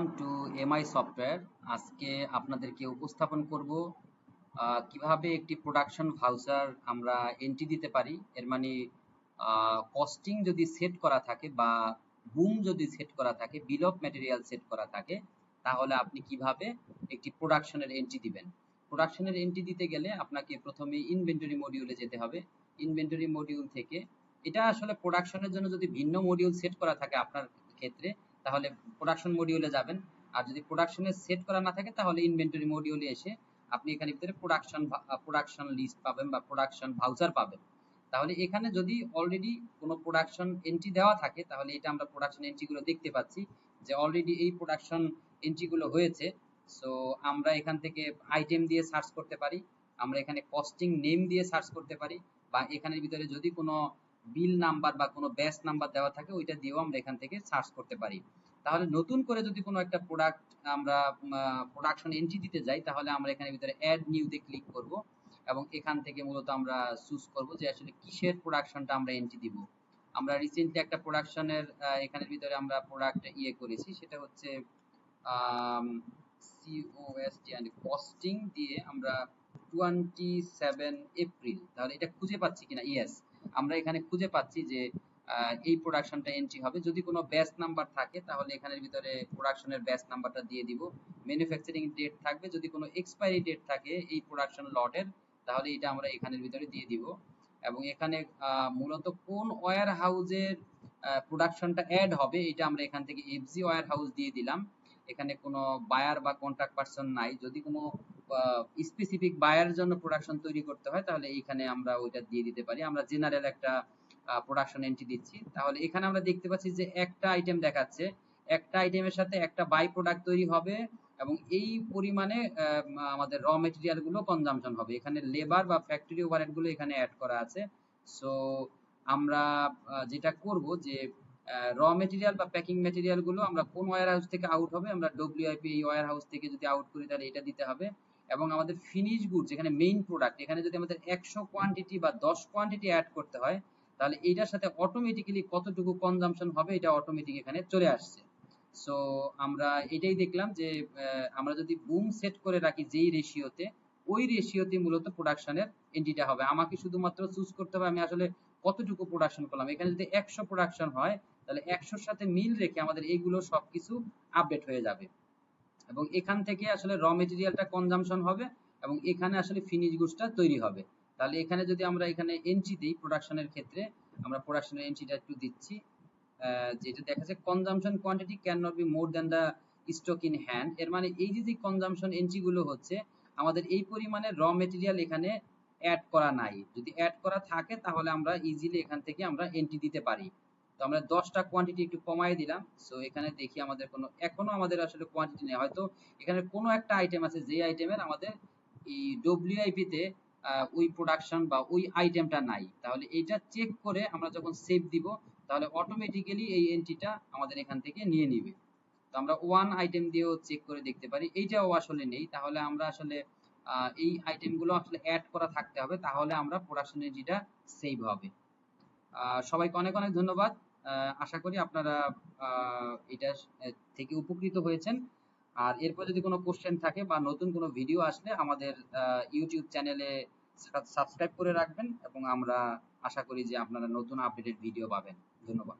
Welcome to MI software. আজকে আপনাদেরকে উপস্থাপন করব কিভাবে একটি প্রোডাকশন ভাউচার আমরা এন্ট্রি দিতে পারি। এর মানে কস্টিং যদি সেট করা থাকে বা বুম যদি সেট করা থাকে, বিল অফ ম্যাটেরিয়াল সেট করা থাকে, তাহলে আপনি কিভাবে একটি প্রোডাকশনের এন্ট্রি দিবেন। প্রোডাকশনের এন্ট্রি দিতে গেলে আপনাকে প্রথমে ইনভেন্টরি মডিউলে যেতে হবে। ইনভেন্টরি মডিউল থেকে এটা আসলে প্রোডাকশনের জন্য যদি ভিন্ন মডিউল সেট করা থাকে আপনার ক্ষেত্রে, তাহলে প্রোডাকশন মডিউলে যাবেন। আর যদি প্রোডাকশনে সেট করা না থাকে তাহলে ইনভেন্টরি মডিউলে এসে আপনি এখানে ভিতরে প্রোডাকশন লিস্ট পাবেন বা প্রোডাকশন ভাউচার পাবেন। তাহলে এখানে যদি অলরেডি কোনো প্রোডাকশন এন্ট্রি দেওয়া থাকে তাহলে এটা আমরা প্রোডাকশন এন্ট্রি গুলো দেখতে পাচ্ছি যে অলরেডি এই প্রোডাকশন এন্ট্রি গুলো হয়েছে। সো আমরা এখান থেকে আইটেম দিয়ে সার্চ করতে পারি, আমরা এখানে কস্টিং নেম দিয়ে সার্চ করতে পারি, বা এখানের ভিতরে যদি কোনো বিল নাম্বার বা কোনো ব্যাচ নাম্বার দেওয়া থাকে ওইটা দিয়েও আমরা এখান থেকে সার্চ করতে পারি। তাহলে নতুন করে যদি কোনো একটা প্রোডাক্ট আমরা প্রোডাকশন এন্ট্রি দিতে যাই তাহলে আমরা এখানে ভিতরে অ্যাড নিউতে ক্লিক করব এবং এখান থেকে মূলত আমরা চুজ করব যে আসলে কিসের প্রোডাকশনটা আমরা এন্ট্রি দিব। আমরা রিসেন্টলি একটা প্রোডাকশনের এখানের ভিতরে আমরা প্রোডাক্ট করেছি, সেটা হচ্ছে COST and কস্টিং দিয়ে আমরা 27 এপ্রিল। তাহলে এটা খুঁজে পাচ্ছি কিনা? ইয়েস, আমরা এখানে খুঁজে পাচ্ছি যে এই প্রোডাকশনটা এন্ট্রি হবে। যদি কোনো ব্যাচ নাম্বার থাকে তাহলে এখানের ভিতরে প্রোডাকশনের ব্যাচ নাম্বারটা দিয়ে দিব। ম্যানুফ্যাকচারিং ডেট থাকবে, যদি কোনো এক্সপায়ারি ডেট থাকে এই প্রোডাকশন লটের তাহলে এটা আমরা এখানের ভিতরে দিয়ে দিব। এবং এখানে মূলত কোন ওয়্যার হাউজের প্রোডাকশনটা অ্যাড হবে এটা আমরা এখান থেকে এফজি ওয়্যার হাউস দিয়ে দিলাম। এখানে কোনো বায়ার বা কন্ট্রাক্ট পারসন নাই। যদি কোনো স্পেসিফিক বায়ারের জন্য প্রোডাকশন তৈরি করতে হয় তাহলে এইখানে আমরা ওইটা দিয়ে দিতে পারি। আমরা জেনারেল একটা প্রোডাকশন এন্ট্রি দিচ্ছি। তাহলে এখানে আমরা দেখতে পাচ্ছি যে একটা আইটেম দেখাচ্ছে, একটা আইটেমের সাথে একটা বাই প্রোডাক্ট তৈরি হবে এবং এই পরিমাণে আমাদের র মেটেরিয়াল গুলো কনজাম্পশন হবে। এখানে লেবার বা ফ্যাক্টরি ওভারহেড গুলো এখানে অ্যাড করা আছে। সো আমরা যেটা করব যে র মেটেরিয়াল বা প্যাকিং মেটেরিয়াল গুলো আমরা কোন ওয়্যার হাউস থেকে আউট হবে, আমরা ডব্লিউআইপি এই ওয়্যার হাউস থেকে যদি আউট করি তাহলে এটা দিতে হবে। এবং আমাদের ফিনিশ গুডস এখানে মেইন প্রোডাক্ট, এখানে যদি আমাদের 100 কোয়ান্টিটি বা 10 কোয়ান্টিটি অ্যাড করতে হয় তাহলে এইটার সাথে অটোমেটিক্যালি কতটুকু কনজাম্পশন হবে এটা অটোমেটিক এখানে চলে আসছে। সো আমরা এটাই দেখলাম যে আমরা যদি বুম সেট করে রাখি যেই রেশিওতে, ওই রেশিওতে মূলত প্রোডাকশনের এন্ট্রিটা হবে। আমাকে শুধুমাত্র চুজ করতে হবে আমি আসলে কতটুকু প্রোডাকশন করলাম। এখানে যদি 100 প্রোডাকশন হয় তাহলে 100-র সাথে মিল রেখে আমাদের এইগুলো সবকিছু আপডেট হয়ে যাবে এবং এখান থেকে আসলে র মেটেরিয়ালটা কনজাম্পশন হবে এবং এখানে আসলে ফিনিশ গুডসটা তৈরি হবে। তাহলে এখানে যদি আমরা এখানে এন্ট্রি দিই প্রোডাকশনের ক্ষেত্রে, আমরা প্রোডাকশনের এন্ট্রিটা একটু দিচ্ছি, যেটা দেখা যাচ্ছে consumption quantity can not be more than the stock in hand. এর মানে এই যে কনজাম্পশন এন্ট্রি গুলো হচ্ছে আমাদের এই পরিমাণে র মেটেরিয়াল এখানে অ্যাড করা নাই। যদি অ্যাড করা থাকে তাহলে আমরা ইজিলি এখান থেকে আমরা এন্ট্রি দিতে পারি। তো আমরা 10টা কোয়ান্টিটি একটু কমাই দিলাম। সো এখানে দেখি আমাদের কোনো এখনো আমাদের আসলে কোয়ান্টিটি নেই, হয়তো এখানে কোনো একটা আইটেম আছে যে আইটেমের আমাদের এই ডব্লিউআইপি তে ওই প্রোডাকশন বা ওই আইটেমটা নাই। তাহলে এইটা চেক করে আমরা যখন সেভ দিব তাহলে অটোমেটিক্যালি এই এন্ট্রিটা আমাদের এখান থেকে নিয়ে নিবে। তো আমরা ওয়ান আইটেম দিয়েও চেক করে দেখতে পারি, এইটাও আসলে নেই। তাহলে আমরা আসলে এই আইটেমগুলো আসলে অ্যাড করা থাকতে হবে, তাহলে আমরা প্রোডাকশন এন্ট্রিটা সেভ হবে। সবাইকে অনেক অনেক ধন্যবাদ। আশা করি আপনারা এটা থেকে উপকৃত হয়েছেন। আর এরপর যদি কোনো কোশ্চেন থাকে বা নতুন কোনো ভিডিও আসলে আমাদের ইউটিউব চ্যানেলে সাবস্ক্রাইব করে রাখবেন এবং আমরা আশা করি যে আপনারা নতুন আপডেটেড ভিডিও পাবেন। ধন্যবাদ।